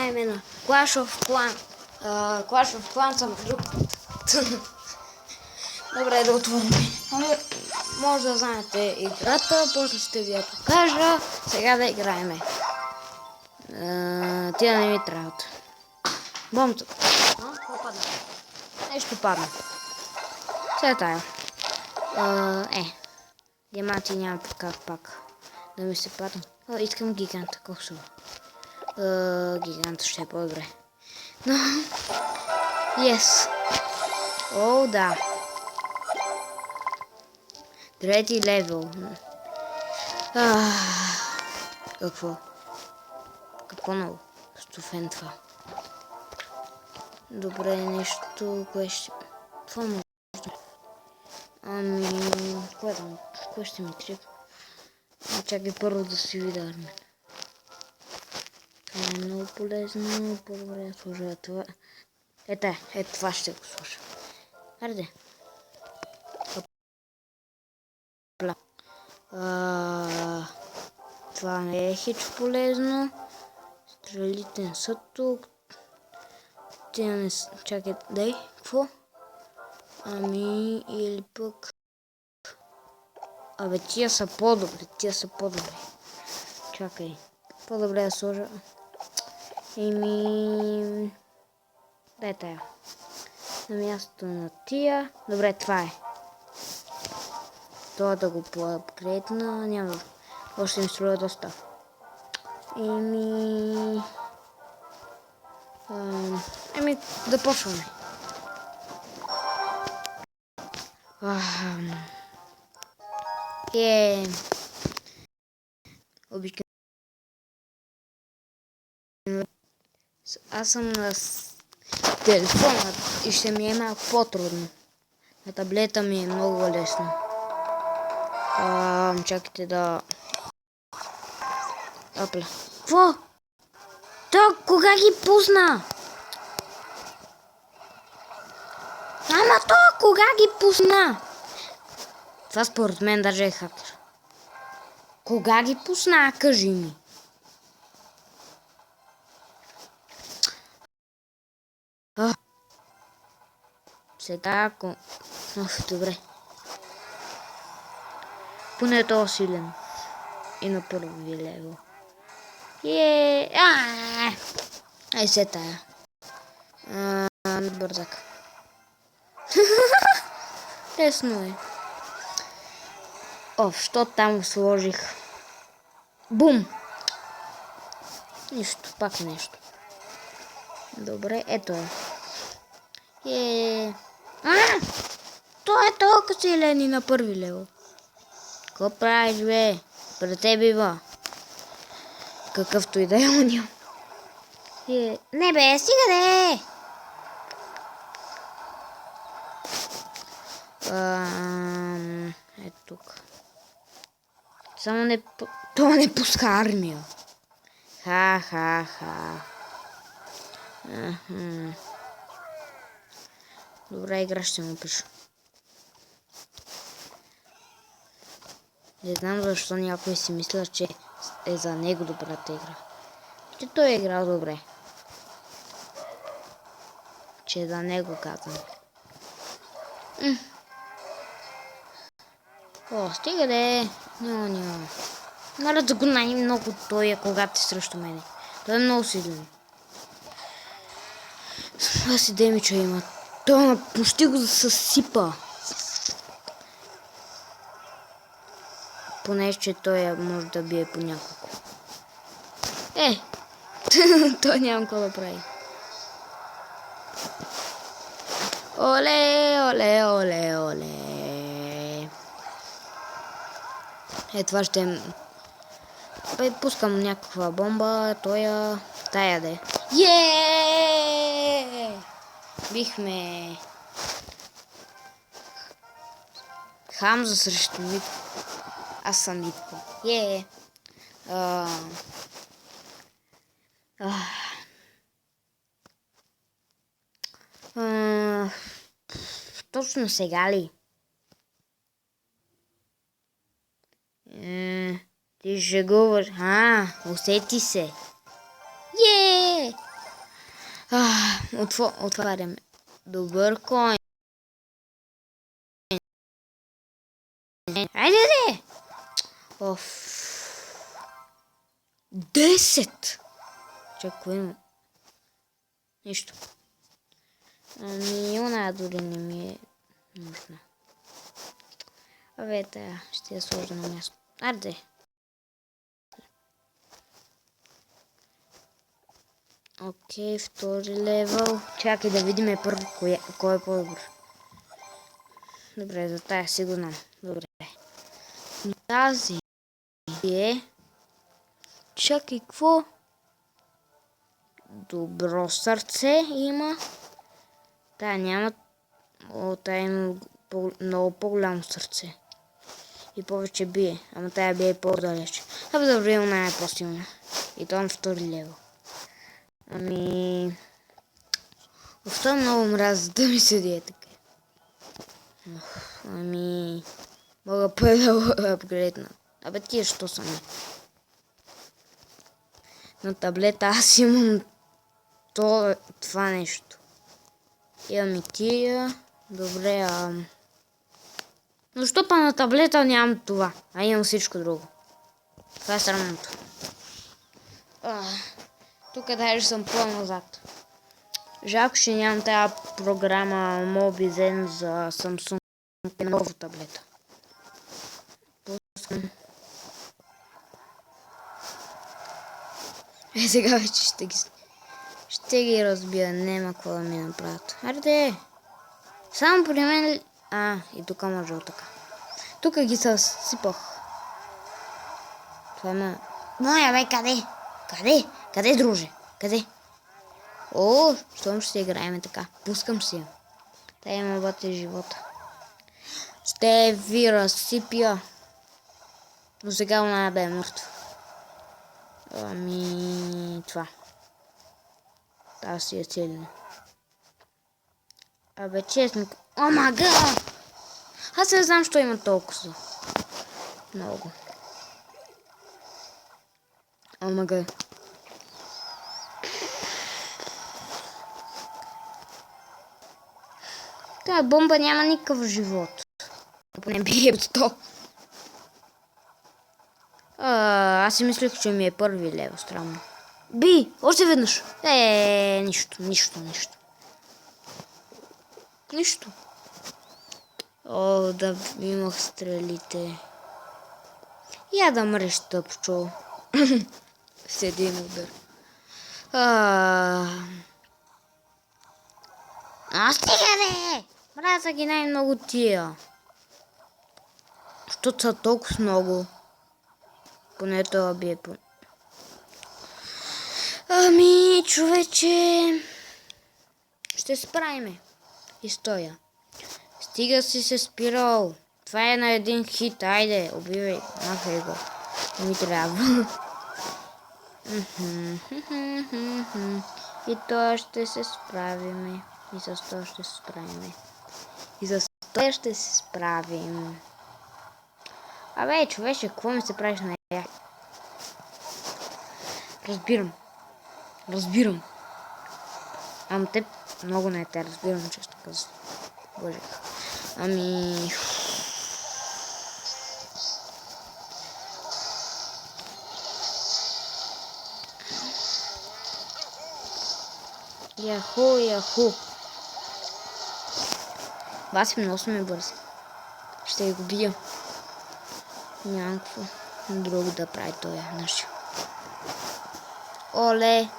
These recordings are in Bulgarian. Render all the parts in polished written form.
играем на Clash of Clans. Clash of Clans съм друг път. Добре, да отворим. Може да знаете играта, после ще ви я покажа. Сега да играем. Тя не ми трябват. Бомбата. Какво падна? Нещо падна. Сега тая. Диаманти няма как пак да ми се падна. Искам гиганта, косо. Гиганта ще е по-добре. Но... Yes. О, да. Трети левел. Какво? Какво много? Стофен това. Добре, нещо, кое ще... Това може. Кое ще ми трябва? Чакай първо да си видя армия. Това е много полезно. По-добре да сложа това. Това ще го сложа. Хайде. Това не е хич полезно. Стрелите не са тук. Тя не са... Чакай, дай, какво? Или пък... Абе, тия са по-добри, Чакай. По-добре да сложа. Дай тая. На място на тия. Добре, това е. Това да го поапгрейдна. Няма. Още ми струва доста. Да почваме. Обичам. Аз съм на телефона и ще ми е малко по-трудно. На таблета ми е много лесно. Чакайте да... Опля. Какво? То кога ги пусна? Ама то кога ги пусна? Това според мен даже е хакер. Кога ги пусна, кажи ми. Сега ако... Добре. Поне е това силен. И на първи левел. Ай се тая. Бързак. Лесно е. Що там сложих? Бум! Нищо, пак нещо. Добре, ето е. То е толкова силен и на първи левел. Какво правиш, бе? Пред тебе бива. Какъвто и да е уния. Не бе, стига де! Ето тук. Само не... Това не пуска армия. Ха. Добра игра ще му пиша. Не знам защо някой си мисля, че е за него добрата игра. Че той е играл добре. Че за него казвам. Стига де. Няма. Нара да го най-много той е, когато е срещу мене. Той е много силен. Аз и демича има. Той почти го съсипа. Поне, че той може да бие по няколко. Той няма какво да прави. Оле. Това ще... Пускам някаква бомба, тая де. Бихме... Хамза срещу Митко. Аз съм Митко. Точно сега ли? Ти шегуваш. Усети се. Отваряме. Добър кой. Айде, де! Оф. 10! Чакай, има. Нищо. Ами, она дори не ми е нужна. Абе, тая ще я сложа на място. Арде. Окей, втори левел. Чакай да видим първо кой е по-добър. Добре, за тая си го знам. Добре. Тази е... Чакай, какво? Добро сърце има. Тая няма... О, тая има много по-голямо сърце. И повече бие. Ама тая бие по-далече. Абе, добре, она е по-силна. И то на втори левел. Ами... Още много мраза да ми седи е така. Ами... Мога да апгрейдна. Абе, тия що са ми? На таблета аз имам това нещо. Имам и тия. Добре, но що па на таблета нямам това, а имам всичко друго. Това е срамното. Тук даже съм по-назад. Жалко, че нямам тази програма Mobizen за Samsung на ново таблета. Пускам. Сега вече ще ги разбия. Нема какво да ми направят. Арде! Само при мен... и тук може от така. Тук ги съсипах. Това е моя, бе, къде? Къде, друже? Къде? О, щом ще играем така. Пускам си я. Та има бъде живота. Ще ви разсипя. Но сега она да е мъртва. Ами... това. Та си е целена. Абе, честно... О, мага! Аз не знам, що има толкова. Много. О, мага. Тая бомба няма никакъв живот. Поне бие от 100. Аз си мислех, че ми е първи лево. Странно. Би! Още веднъж. Нищо. Нищо. О, да имах стрелите. Я да мреш, тъпчо. С един удар. Стига, бе! Мраза ги най-много тия. Защото са толкова много. Поне това бие по... Ами, човече... Ще се справиме. И стоя. Стига си се спирал. Това е на един хит. Айде, убивай. Махай го. Не ми трябва. И това ще се справиме. И с това ще се справиме. И с това ще се справим. Абе, човече, какво ми се правиш на я? Разбирам. Ама те много не те разбирам, често казвам. Боже. Ами... Яху. Баси много сме бързи. Ще го бия. Няма какво друго да прави той наш. Оле.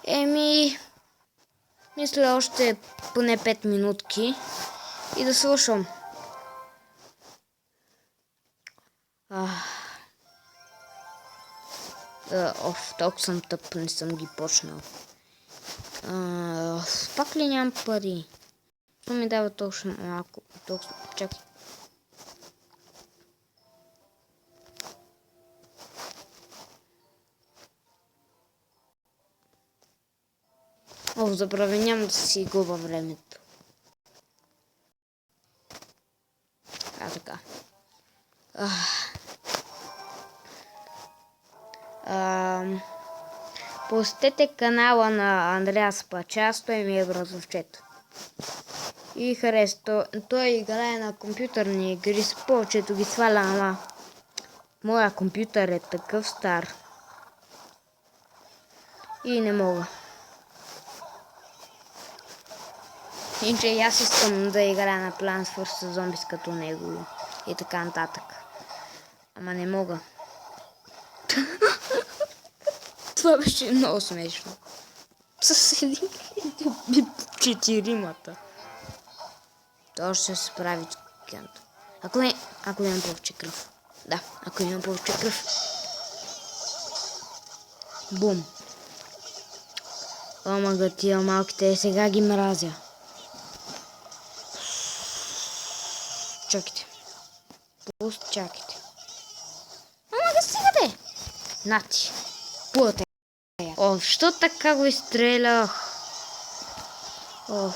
Еми, мисля още поне 5 минутки и да слушам. Толкова съм тъп, не съм ги почнал. Пак ли нямам пари? То ми дава точно малко. Чакай. Забрави, няма да си губа времето. Така. Посетете канала на Андреас Пачас, той ми е бразовчет. И хареса. Той играе на компютърни игри, с повечето ги сваля, ама моя компютър е такъв стар. И не мога. Иначе и аз искам да играя на Plants vs. Zombies като него и така нататък. Ама не мога. Това беше много смешно. С един четиримата. То ще се справи Кент. Ако имам повече кръв. Да, ако имам повече кръв. Бум. Омага, тия малките сега ги мразя. Чакайте. Пуст, чакайте. Омага, стига бе! Нати. Пуате. О, що така го изстрелях? Ох.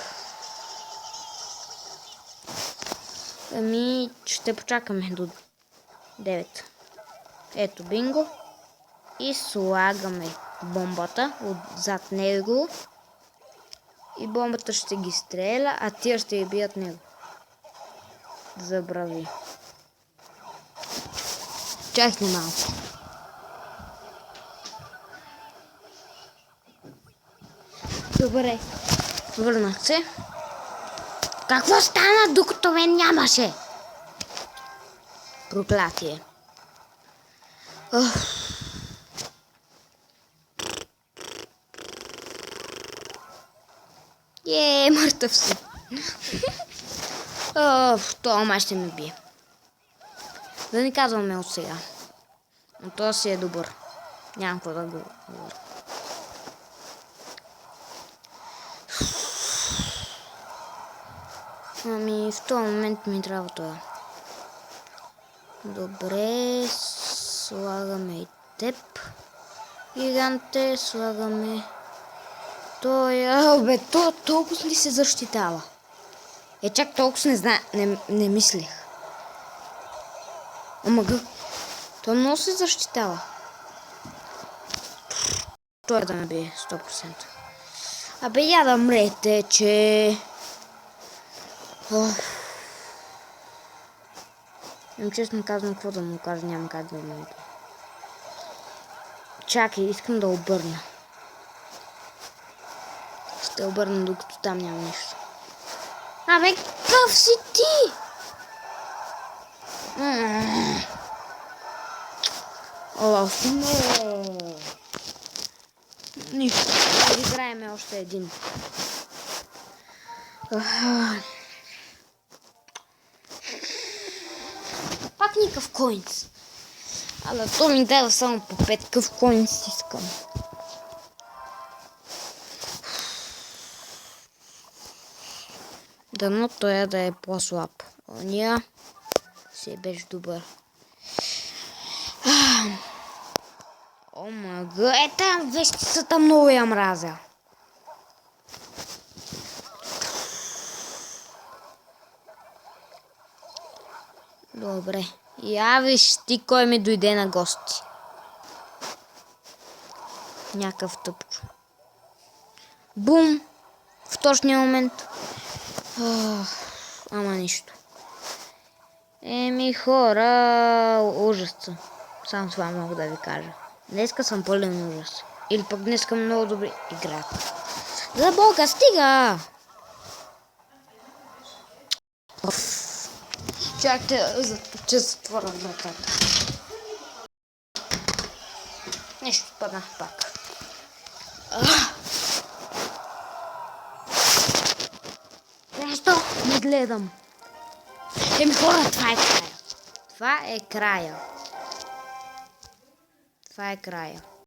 Ами, ще почакаме до 9. Ето бинго. И слагаме бомбата отзад него. И бомбата ще ги стреля, а тия ще ги бият него. Забрави. Чакайте малко. Добре. Върнах се. Какво стана, докато мен нямаше? Проклятие. Мъртъв си. Това май ще ме бие. Да не казваме от сега. Но това си е добър. Нямам какво да го говоря. Ами в този момент ми трябва това. Добре, слагаме и теб. Гиганте, слагаме той. Бе, то толкова ли се защитава? Чак толкова не мислих. Омага, то много се защитава. Той да ме бие 100%. Абе, я да мрете, че... Честно казвам, какво да му кажа, няма как да ме. Чакай, искам да обърна. Ще обърна, докато там няма нищо. Абе, къв си ти? Не. Нищо. Играеме още един. Пак никакъв коинс. Ала то ми дава само по 5 къв коинс искам. Дано той да е по-слаб. Ония си беше добър. Омага, там вещицата много я мразя. Добре. Я виж ти кой ми дойде на гости. Някакъв тъпчо. Бум! В точния момент. Ама нищо. Хора, ужас съм. Само това мога да ви кажа. Днеска съм пълен ужас. Или пък днеска много добре играят. За Бога, стига! Чакайте, че затворя вратата. Нещо паднах пак. Нещо не гледам. Хора, това е края. Това е края. Това е края.